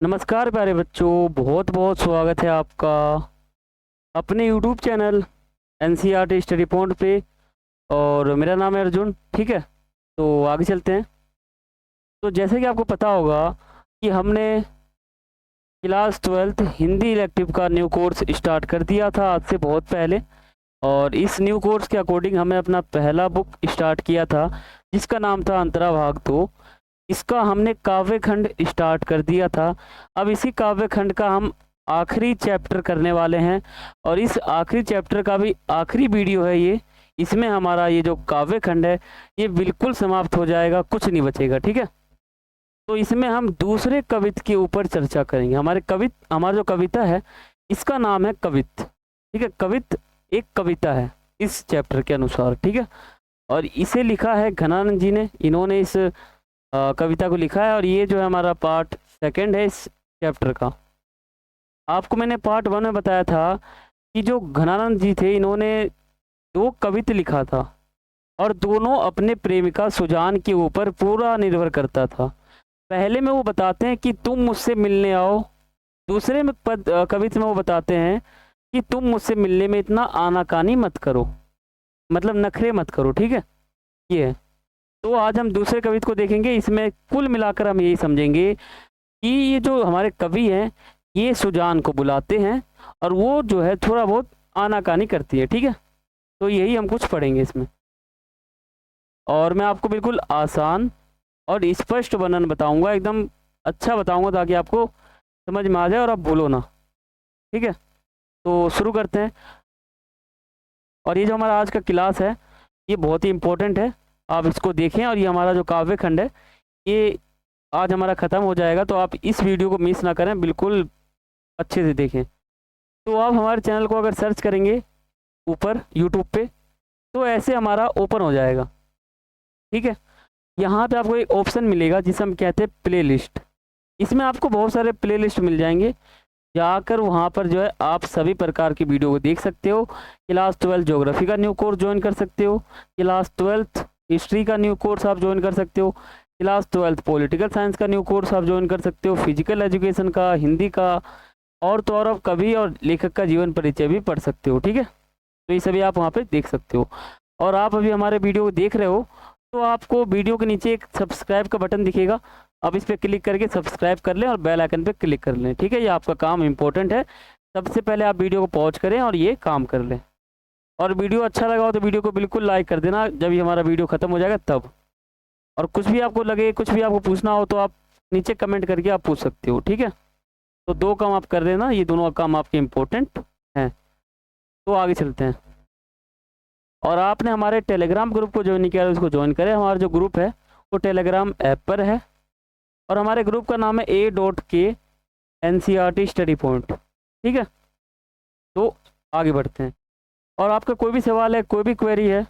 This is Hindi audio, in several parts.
नमस्कार प्यारे बच्चों, बहुत बहुत स्वागत है आपका अपने YouTube channel NCERT study point पे। और मेरा नाम है अर्जुन। ठीक है, तो आगे चलते हैं। तो जैसे कि आपको पता होगा कि हमने क्लास 12th हिंदी इलेक्टिव का न्यू कोर्स स्टार्ट कर दिया था आज से बहुत पहले। और इस न्यू कोर्स के अकॉर्डिंग हमें अपना पहला बुक स्टार्ट किया था जिसका नाम था अंतरा भाग 2। इसका हमने काव्य खंड स्टार्ट कर दिया था। अब इसी काव्य खंड का हम आखिरी चैप्टर करने वाले हैं और इस आखिरी चैप्टर का भी आखिरी वीडियो है ये। इसमें हमारा ये जो काव्य खंड है ये बिल्कुल समाप्त हो जाएगा, कुछ नहीं बचेगा। ठीक है, तो इसमें हम दूसरे कवित के ऊपर चर्चा करेंगे। हमारा जो कविता है इसका नाम है कवित। ठीक है, कवित एक कविता है इस चैप्टर के अनुसार। ठीक है, और इसे लिखा है घनानंद जी ने। इन्होंने इस कविता को लिखा है और ये जो है हमारा पार्ट सेकंड है इस चैप्टर का। आपको मैंने पार्ट 1 में बताया था कि जो घनानंद जी थे इन्होंने दो कविता लिखा था और दोनों अपने प्रेमिका सुजान के ऊपर पूरा निर्भर करता था। पहले में वो बताते हैं कि तुम मुझसे मिलने आओ, दूसरे में कविता में वो बताते हैं कि तुम मुझसे मिलने में इतना आनाकानी मत करो, मतलब नखरे मत करो। ठीक है, ये है। तो आज हम दूसरे कविता को देखेंगे। इसमें कुल मिलाकर हम यही समझेंगे कि ये जो हमारे कवि हैं ये सुजान को बुलाते हैं और वो जो है थोड़ा बहुत आनाकानी करती है। ठीक है, तो यही हम कुछ पढ़ेंगे इसमें और मैं आपको बिल्कुल आसान और स्पष्ट वर्णन बताऊंगा, एकदम अच्छा बताऊंगा ताकि आपको समझ में आ जाए और आप भूलो ना। ठीक है, तो शुरू करते हैं। और ये जो हमारा आज का क्लास है ये बहुत ही इम्पोर्टेंट है, आप इसको देखें। और ये हमारा जो काव्य खंड है ये आज हमारा ख़त्म हो जाएगा, तो आप इस वीडियो को मिस ना करें, बिल्कुल अच्छे से देखें। तो आप हमारे चैनल को अगर सर्च करेंगे ऊपर यूट्यूब पे तो ऐसे हमारा ओपन हो जाएगा। ठीक है, यहाँ पे आपको एक ऑप्शन मिलेगा जिसे हम कहते हैं प्ले लिस्ट। इसमें आपको बहुत सारे प्ले लिस्ट मिल जाएंगे, जाकर वहाँ पर जो है आप सभी प्रकार की वीडियो को देख सकते हो। क्लास 12 ज्योग्राफी का न्यू कोर्स ज्वाइन कर सकते हो, क्लास 12th हिस्ट्री का न्यू कोर्स आप ज्वाइन कर सकते हो, क्लास 12th पॉलिटिकल साइंस का न्यू कोर्स आप ज्वाइन कर सकते हो, फिजिकल एजुकेशन का, हिंदी का, और तो और आप कवि और लेखक का जीवन परिचय भी पढ़ सकते हो। ठीक है, तो ये सभी आप वहाँ पे देख सकते हो। और आप अभी हमारे वीडियो को देख रहे हो तो आपको वीडियो के नीचे एक सब्सक्राइब का बटन दिखेगा, अब इस पर क्लिक करके सब्सक्राइब कर लें और बेल आइकन पे क्लिक कर लें। ठीक है, ये आपका काम इम्पोर्टेंट है। सबसे पहले आप वीडियो को पॉज करें और ये काम कर लें। और वीडियो अच्छा लगा हो तो वीडियो को बिल्कुल लाइक कर देना जब ये हमारा वीडियो ख़त्म हो जाएगा तब। और कुछ भी आपको लगे, कुछ भी आपको पूछना हो तो आप नीचे कमेंट करके आप पूछ सकते हो। ठीक है, तो दो काम आप कर देना, ये दोनों काम आपके इम्पोर्टेंट हैं। तो आगे चलते हैं। और आपने हमारे टेलीग्राम ग्रुप को ज्वाइन नहीं किया है उसको ज्वाइन करें। हमारा जो ग्रुप है वो टेलीग्राम ऐप पर है और हमारे ग्रुप का नाम है A.K NCERT स्टडी पॉइंट। ठीक है, तो आगे बढ़ते हैं। और आपका कोई भी सवाल है, कोई भी क्वेरी है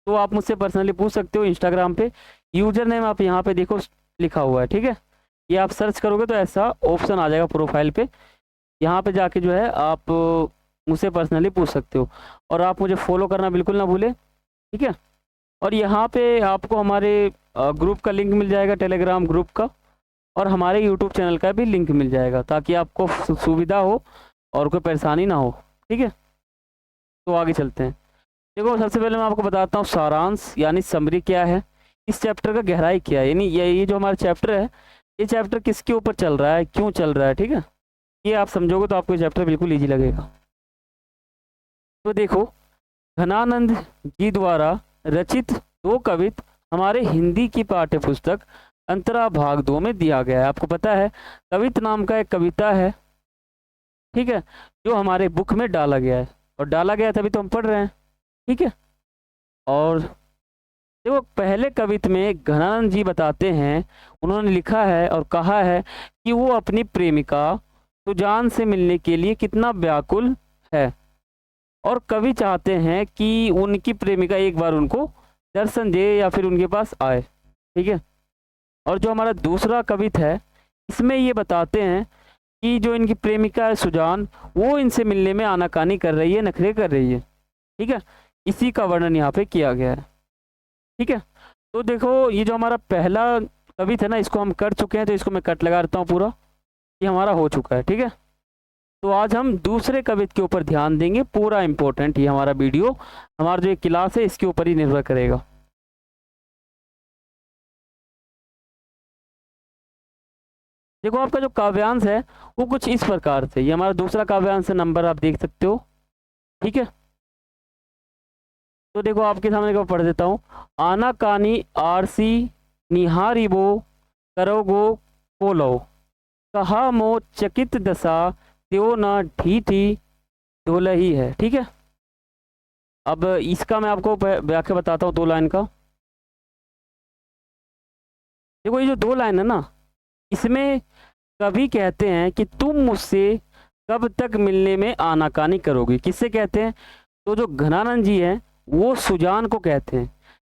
तो आप मुझसे पर्सनली पूछ सकते हो। इंस्टाग्राम पे यूजर नेम आप यहाँ पे देखो लिखा हुआ है। ठीक है, ये आप सर्च करोगे तो ऐसा ऑप्शन आ जाएगा प्रोफाइल पे, यहाँ पे जाके जो है आप मुझसे पर्सनली पूछ सकते हो। और आप मुझे फॉलो करना बिल्कुल ना भूलें। ठीक है, और यहाँ पे आपको हमारे ग्रुप का लिंक मिल जाएगा, टेलीग्राम ग्रुप का, और हमारे यूट्यूब चैनल का भी लिंक मिल जाएगा ताकि आपको सुविधा हो और कोई परेशानी ना हो। ठीक है, तो आगे चलते हैं। देखो, सबसे पहले मैं आपको बताता हूँ सारांश यानी समरी क्या है, इस चैप्टर का गहराई क्या है। यानी ये जो हमारा चैप्टर है ये चैप्टर किसके ऊपर चल रहा है, क्यों चल रहा है। ठीक है, ये आप समझोगे तो आपको ये चैप्टर बिल्कुल ईजी लगेगा। तो देखो, घनानंद जी द्वारा रचित दो कवित हमारे हिंदी की पाठ्य पुस्तक अंतरा भाग 2 में दिया गया है। आपको पता है कवित नाम का एक कविता है, ठीक है, जो हमारे बुक में डाला गया है और डाला गया तभी तो हम पढ़ रहे हैं। ठीक है, और देखो पहले कवित में घनानंद जी बताते हैं, उन्होंने लिखा है और कहा है कि वो अपनी प्रेमिका सुजान से मिलने के लिए कितना व्याकुल है और कवि चाहते हैं कि उनकी प्रेमिका एक बार उनको दर्शन दे या फिर उनके पास आए। ठीक है, और जो हमारा दूसरा कवित है इसमें ये बताते हैं कि जो इनकी प्रेमिका है सुजान वो इनसे मिलने में आनाकानी कर रही है, नखरे कर रही है। ठीक है, इसी का वर्णन यहाँ पे किया गया है। ठीक है, तो देखो ये जो हमारा पहला कवित है ना इसको हम कर चुके हैं, तो इसको मैं कट लगा देता हूँ पूरा। ये हमारा हो चुका है, ठीक है। तो आज हम दूसरे कवित के ऊपर ध्यान देंगे, पूरा इम्पोर्टेंट ये हमारा वीडियो, हमारा जो ये क्लास है इसके ऊपर ही निर्भर करेगा। देखो आपका जो काव्यांश है वो कुछ इस प्रकार से, ये हमारा दूसरा काव्यांश नंबर आप देख सकते हो, ठीक है। तो देखो आपके सामने को पढ़ देता हूँ। आना कानी आरसी निहारिबो करोगो कोलो, कहा मो चकित दशा त्यो न ढीठी ढोलही है, ठीक है। अब इसका मैं आपको व्याख्या बताता हूँ 2 लाइन का। देखो ये जो 2 लाइन है ना, इसमें कवि कहते हैं कि तुम मुझसे कब तक मिलने में आनाकानी करोगी। किससे कहते हैं? तो जो घनानंद जी हैं वो सुजान को कहते हैं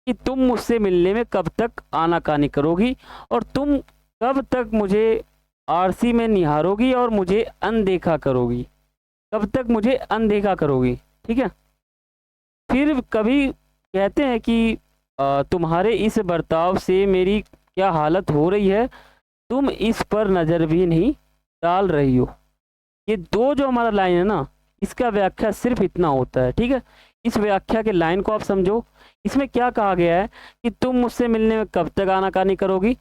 कि तुम मुझसे मिलने में कब तक आनाकानी करोगी और तुम कब तक मुझे आरसी में निहारोगी और मुझे अनदेखा करोगी, कब तक मुझे अनदेखा करोगी, ठीक है। फिर कभी कहते हैं कि तुम्हारे इस बर्ताव से मेरी क्या हालत हो रही है, तुम इस पर नज़र भी नहीं डाल रही हो। ये 2 जो हमारा लाइन है ना, इसका व्याख्या सिर्फ इतना होता है, ठीक है। इस व्याख्या के लाइन को आप समझो। इसमें क्या कहा गया है कि तुम मुझसे मिलने में कब तक आनाकानी करोगी,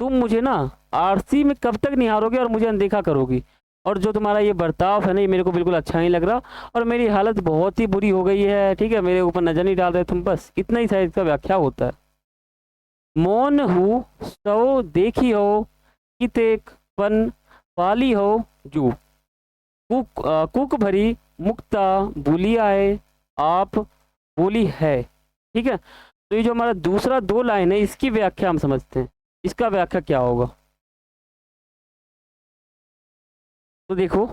तुम मुझे ना आरसी में कब तक निहारोगे और मुझे अनदेखा करोगी, और जो तुम्हारा ये बर्ताव है ना ये मेरे को बिल्कुल अच्छा नहीं लग रहा और मेरी हालत बहुत ही बुरी हो गई है, ठीक है। मेरे ऊपर नज़र नहीं डाल रहे तुम, बस इतना ही शायद इसका व्याख्या होता है। मौन हूँ सो देखी हो कितेक पन पाली हो जू, कुक भरी मुक्ता बोली आए आप बोली है, ठीक है। तो ये जो हमारा दूसरा 2 लाइन है इसकी व्याख्या हम समझते हैं। इसका व्याख्या क्या होगा? तो देखो,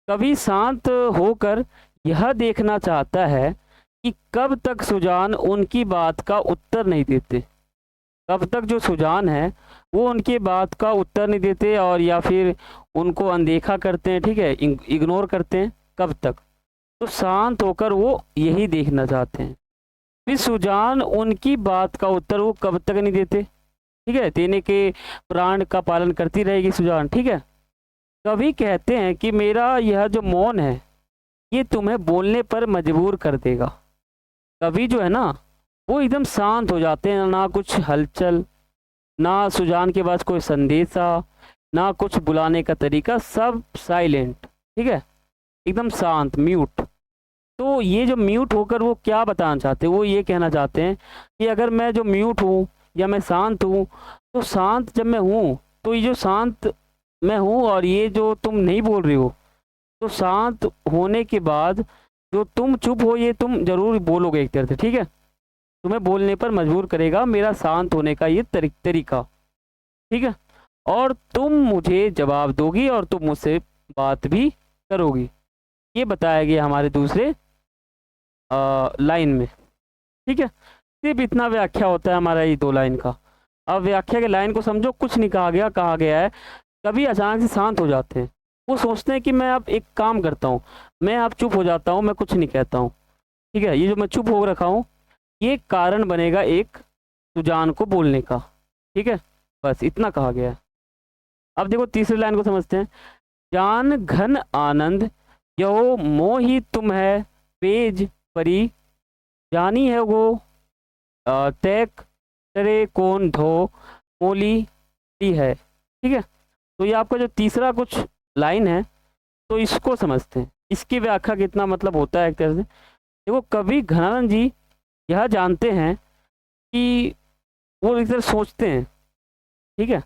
कवि शांत होकर यह देखना चाहता है कि कब तक सुजान उनकी बात का उत्तर नहीं देते, कब तक जो सुजान है वो उनकी बात का उत्तर नहीं देते और या फिर उनको अनदेखा करते हैं, ठीक है, इग्नोर करते हैं, कब तक। तो शांत होकर वो यही देखना चाहते हैं। फिर सुजान उनकी बात का उत्तर वो कब तक नहीं देते, ठीक है, देने के प्राण का पालन करती रहेगी सुजान, ठीक है। कवि कहते हैं कि मेरा यह जो मौन है ये तुम्हें बोलने पर मजबूर कर देगा। कवि जो है ना वो एकदम शांत हो जाते हैं, ना कुछ हलचल, ना सुजान के पास कोई संदेशा, ना कुछ बुलाने का तरीका, सब साइलेंट, ठीक है, एकदम शांत, म्यूट। तो ये जो म्यूट होकर वो क्या बताना चाहते हैं, वो ये कहना चाहते हैं कि अगर मैं जो म्यूट हूँ या मैं शांत हूँ, तो शांत जब मैं हूँ तो ये जो शांत मैं हूँ और ये जो तुम नहीं बोल रही हो, तो शांत होने के बाद जो तुम चुप हो ये तुम जरूर बोलोगे एक तरह से, ठीक है। तुम्हें बोलने पर मजबूर करेगा मेरा शांत होने का ये तरीका, ठीक है। और तुम मुझे जवाब दोगी और तुम मुझसे बात भी करोगी, ये बताया गया हमारे दूसरे लाइन में, ठीक है। सिर्फ इतना व्याख्या होता है हमारा ये 2 लाइन का। अब व्याख्या के लाइन को समझो, कुछ नहीं कहा गया, कहा गया है कभी अचानक से शांत हो जाते हैं, वो सोचते हैं कि मैं अब एक काम करता हूँ, मैं अब चुप हो जाता हूँ, मैं कुछ नहीं कहता हूँ, ठीक है। ये जो मैं चुप हो रखा हूँ ये कारण बनेगा एक सुजान को बोलने का, ठीक है, बस इतना कहा गया है। अब देखो तीसरी लाइन को समझते हैं। जान घन आनंद यो मोहि तुम है पेज परी, जानी है वो तैक तरे कौन धो मोली है, ठीक है। तो ये आपका जो तीसरा कुछ लाइन है तो इसको समझते हैं, इसकी व्याख्या कितना मतलब होता है एक तरह से। देखो कवि घनानंद जी यह जानते हैं कि वो एक तरह सोचते हैं, ठीक है,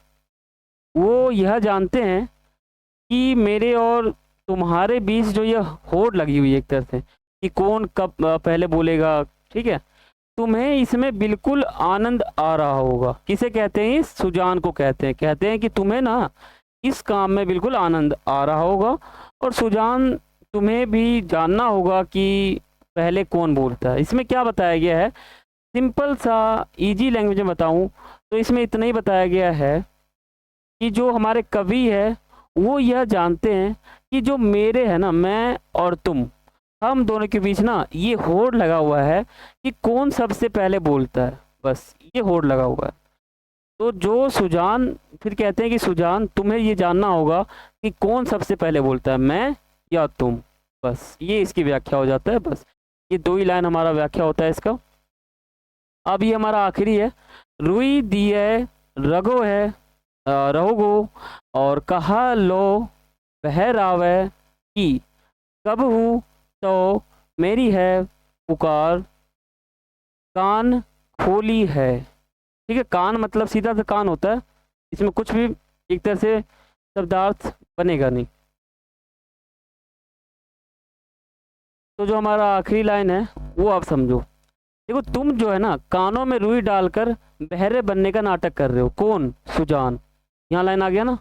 वो यह जानते हैं कि मेरे और तुम्हारे बीच जो ये होड़ लगी हुई है एक तरह से कि कौन कब पहले बोलेगा, ठीक है, तुम्हें इसमें बिल्कुल आनंद आ रहा होगा। किसे कहते हैं? सुजान को कहते हैं कि तुम्हें ना इस काम में बिल्कुल आनंद आ रहा होगा और सुजान तुम्हें भी जानना होगा कि पहले कौन बोलता है। इसमें क्या बताया गया है, सिंपल सा इजी लैंग्वेज में बताऊं तो इसमें इतना ही बताया गया है कि जो हमारे कवि है वो यह जानते हैं कि जो मेरे है ना, मैं और तुम, हम दोनों के बीच ना ये होड़ लगा हुआ है कि कौन सबसे पहले बोलता है, बस ये होड़ लगा हुआ है। तो जो सुजान, फिर कहते हैं कि सुजान तुम्हें ये जानना होगा कि कौन सबसे पहले बोलता है, मैं या तुम। बस ये इसकी व्याख्या हो जाता है। बस ये 2 ही लाइन हमारा व्याख्या होता है इसका। अब ये हमारा आखिरी है। रुई दिए रगो है रहोगो और कहा लो बहरावे की, कब हूँ तो मेरी है पुकार, कान खोली है। ठीक है, कान मतलब सीधा सा कान होता है, इसमें कुछ भी एक तरह से शब्दार्थ बनेगा नहीं। तो जो हमारा आखिरी लाइन है वो आप समझो। देखो, तुम जो है ना कानों में रुई डालकर बहरे बनने का नाटक कर रहे हो। कौन? सुजान। यहाँ लाइन आ गया ना,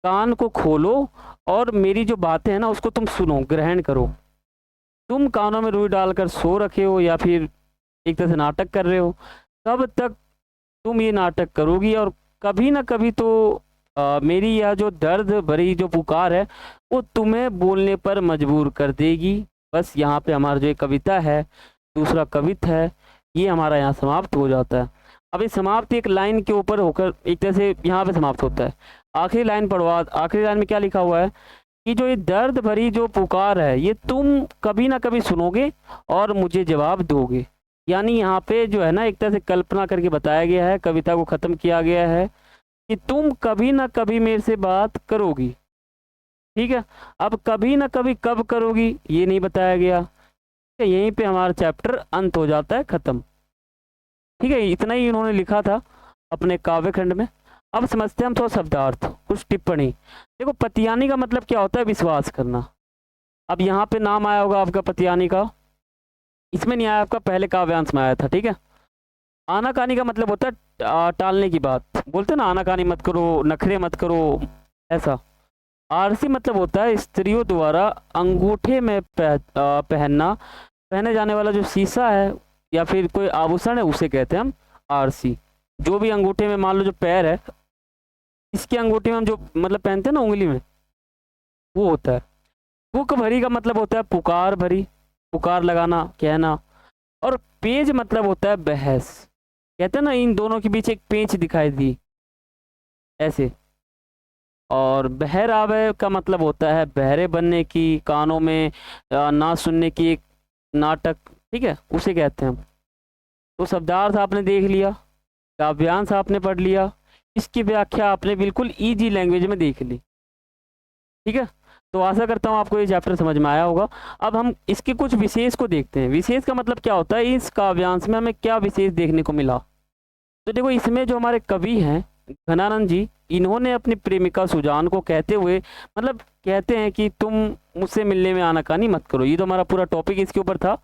कान को खोलो और मेरी जो बातें हैं ना उसको तुम सुनो, ग्रहण करो। तुम कानों में रुई डालकर सो रखे हो या फिर एक तरह से नाटक कर रहे हो। कब तक तुम ये नाटक करोगी, और कभी ना कभी तो मेरी यह जो दर्द भरी जो पुकार है वो तुम्हें बोलने पर मजबूर कर देगी। बस यहाँ पे हमारा जो ये कविता है, दूसरा कवित है, ये हमारा यहाँ समाप्त हो जाता है। अब ये समाप्त एक लाइन के ऊपर होकर एक तरह से यहाँ पे समाप्त होता है। आखिरी लाइन पढ़वा, आखिरी लाइन में क्या लिखा हुआ है कि जो ये दर्द भरी जो पुकार है ये तुम कभी ना कभी सुनोगे और मुझे जवाब दोगे। यानी यहाँ पे जो है ना एक तरह से कल्पना करके बताया गया है, कविता को ख़त्म किया गया है कि तुम कभी ना कभी मेरे से बात करोगी। ठीक है, अब कभी ना कभी कब करोगी ये नहीं बताया गया। यहीं पे हमारा चैप्टर अंत हो जाता है, ख़त्म। ठीक है, इतना ही इन्होंने लिखा था अपने काव्य खंड में। अब समझते हैं हम थोड़ा शब्दार्थ, कुछ टिप्पणी। देखो, पतियानी का मतलब क्या होता है? विश्वास करना। अब यहाँ पे नाम आया होगा आपका पतियानी का, इसमें नहीं आया, आपका पहले काव्यांश में आया था। ठीक है, आनाकानी का मतलब होता है टालने की बात। बोलते हैं ना, आनाकानी मत करो, नखरे मत करो, ऐसा। आरसी मतलब होता है स्त्रियों द्वारा अंगूठे में पहने जाने वाला जो शीशा है या फिर कोई आभूषण है उसे कहते हैं हम आरसी। जो भी अंगूठे में, मान लो जो पैर है, इसके अंगूठे में हम जो मतलब पहनते हैं ना उंगली में, वो होता है। पुक भरी का मतलब होता है पुकार भरी, पुकार लगाना, कहना। और पेज मतलब होता है बहस। कहते हैं ना इन दोनों के बीच एक पेंच दिखाई दी, ऐसे। और बहरावे का मतलब होता है बहरे बनने की, कानों में ना सुनने की, एक नाटक। ठीक है, उसे कहते हैं हम। तो शब्दार्थ आपने देख लिया, काव्यांश आपने पढ़ लिया, इसकी व्याख्या आपने बिल्कुल इजी लैंग्वेज में देख ली। ठीक है, तो आशा करता हूँ आपको ये चैप्टर समझ में आया होगा। अब हम इसके कुछ विशेष को देखते हैं। विशेष का मतलब क्या होता है, इस काव्यांश में हमें क्या विशेष देखने को मिला। तो देखो, इसमें जो हमारे कवि हैं घनानंद जी, इन्होंने अपनी प्रेमिका सुजान को कहते हुए, मतलब कहते हैं कि तुम मुझसे मिलने में आनाकानी मत करो। ये तो हमारा पूरा टॉपिक इसके ऊपर था,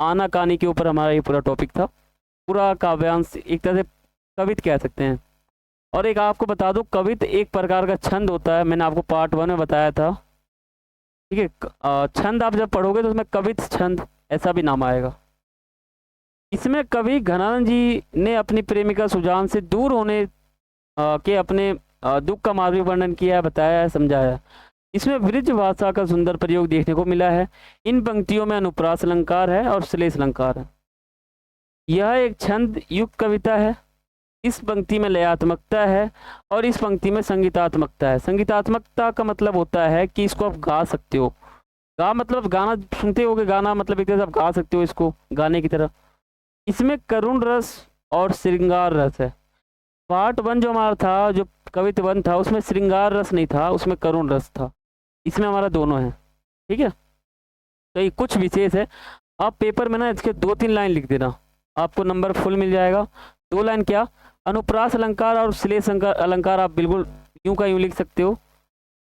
आनाकानी के ऊपर हमारा ये पूरा टॉपिक था। पूरा काव्यांश एक तरह से कवित कह सकते हैं। और एक आपको बता दूं, कवित एक प्रकार का छंद होता है, मैंने आपको पार्ट 1 में बताया था। ठीक है, छंद आप जब पढ़ोगे तो उसमें कवित छंद ऐसा भी नाम आएगा। इसमें कवि घनानंद जी ने अपनी प्रेमिका सुजान से दूर होने के अपने दुख का मार्मिक वर्णन किया है, बताया है, समझाया है। इसमें वृज भाषा का सुंदर प्रयोग देखने को मिला है। इन पंक्तियों में अनुप्रास अलंकार है और श्लेष अलंकार है। यह एक छंद युक्त कविता है। इस पंक्ति में लयात्मकता है और इस पंक्ति में संगीतात्मकता है। संगीतात्मकता का मतलब होता है कि इसको आप गा सकते हो। गा मतलब गाना सुनते होगे, गाना मतलब एक तरह से आप गा सकते हो इसको गाने की तरह। इसमें करुण रस और श्रृंगार रस है। पार्ट 1 जो हमारा था, जो कवित 1 था, उसमें श्रृंगार रस नहीं था, उसमें करुण रस था। इसमें हमारा दोनों है। ठीक है, तो ये कुछ विशेष है। आप पेपर में ना इसके 2-3 लाइन लिख देना, आपको नंबर फुल मिल जाएगा। 2 लाइन क्या, अनुप्रास अलंकार और श्लेष अलंकार आप बिल्कुल यूं का यूं लिख सकते हो।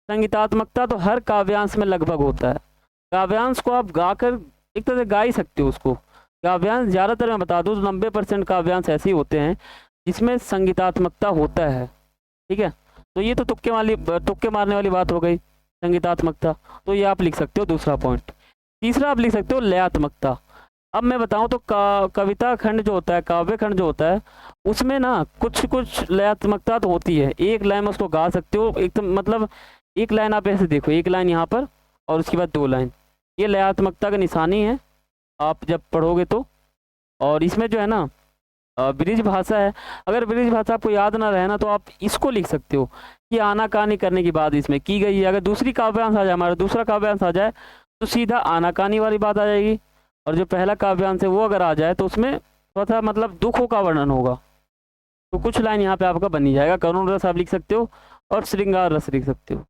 संगीतात्मकता तो हर काव्यांश में लगभग होता है। काव्यांश को आप गाकर एक तरह से गा ही सकते हो उसको। काव्यांश ज़्यादातर मैं बता दूँ तो 90% काव्यांश ऐसे ही होते हैं जिसमें संगीतात्मकता होता है। ठीक है, तो ये तो तुक्के मारने वाली बात हो गई, संगीतात्मकता। तो ये आप लिख सकते हो दूसरा पॉइंट। तीसरा आप लिख सकते हो लयात्मकता। अब मैं बताऊं तो कविता खंड जो होता है, काव्य खंड जो होता है, उसमें ना कुछ कुछ लयात्मकता तो होती है। एक लाइन में उसको गा सकते हो एकदम, मतलब एक लाइन आप ऐसे देखो, एक लाइन यहाँ पर और उसके बाद 2 लाइन, ये लयात्मकता का निशानी है आप जब पढ़ोगे तो। और इसमें जो है ना ब्रिज भाषा है। अगर ब्रिज भाषा आपको याद ना रहे ना तो आप इसको लिख सकते हो कि आनाकानी करने की बात इसमें की गई है। अगर दूसरी काव्यांश आ जाए, हमारा दूसरा काव्यांश आ जाए तो सीधा आनाकानी वाली बात आ जाएगी, और जो पहला काव्यांश है वो अगर आ जाए तो उसमें थोड़ा सा मतलब दुखों का वर्णन होगा। तो कुछ लाइन यहाँ पे आपका बन ही जाएगा। करुण रस आप लिख सकते हो और श्रृंगार रस लिख सकते हो,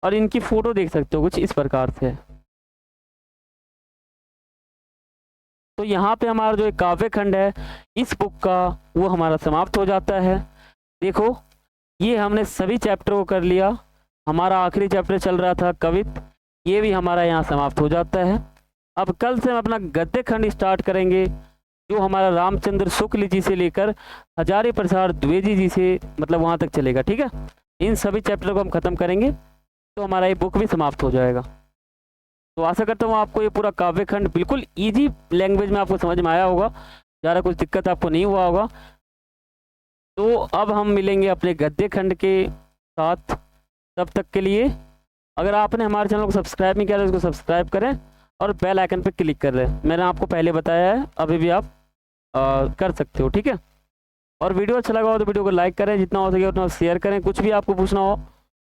और इनकी फोटो देख सकते हो कुछ इस प्रकार से। तो यहाँ पे हमारा जो एक काव्य खंड है इस बुक का वो हमारा समाप्त हो जाता है। देखो ये हमने सभी चैप्टर को कर लिया। हमारा आखिरी चैप्टर चल रहा था कवित्त, ये भी हमारा यहाँ समाप्त हो जाता है। अब कल से हम अपना गद्य खंड स्टार्ट करेंगे, जो हमारा रामचंद्र शुक्ल जी से लेकर हजारी प्रसाद द्विवेदी जी से मतलब वहाँ तक चलेगा। ठीक है, इन सभी चैप्टर को हम खत्म करेंगे तो हमारा ये बुक भी समाप्त हो जाएगा। तो आशा करता हूँ आपको ये पूरा काव्य खंड बिल्कुल ईजी लैंग्वेज में आपको समझ में आया होगा, ज़्यादा कुछ दिक्कत आपको नहीं हुआ होगा। तो अब हम मिलेंगे अपने गद्य खंड के साथ, तब तक के लिए अगर आपने हमारे चैनल को सब्सक्राइब नहीं किया तो इसको सब्सक्राइब करें और बेल आइकन पर क्लिक कर लें। मैंने आपको पहले बताया है, अभी भी आप कर सकते हो। ठीक है, और वीडियो अच्छा लगा हो तो वीडियो को लाइक करें, जितना हो सके उतना शेयर करें। कुछ भी आपको पूछना हो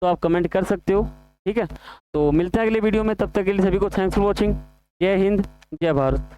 तो आप कमेंट कर सकते हो। ठीक है, तो मिलते हैं अगले वीडियो में, तब तक के लिए सभी को थैंक्स फॉर वॉचिंग। जय हिंद, जय भारत।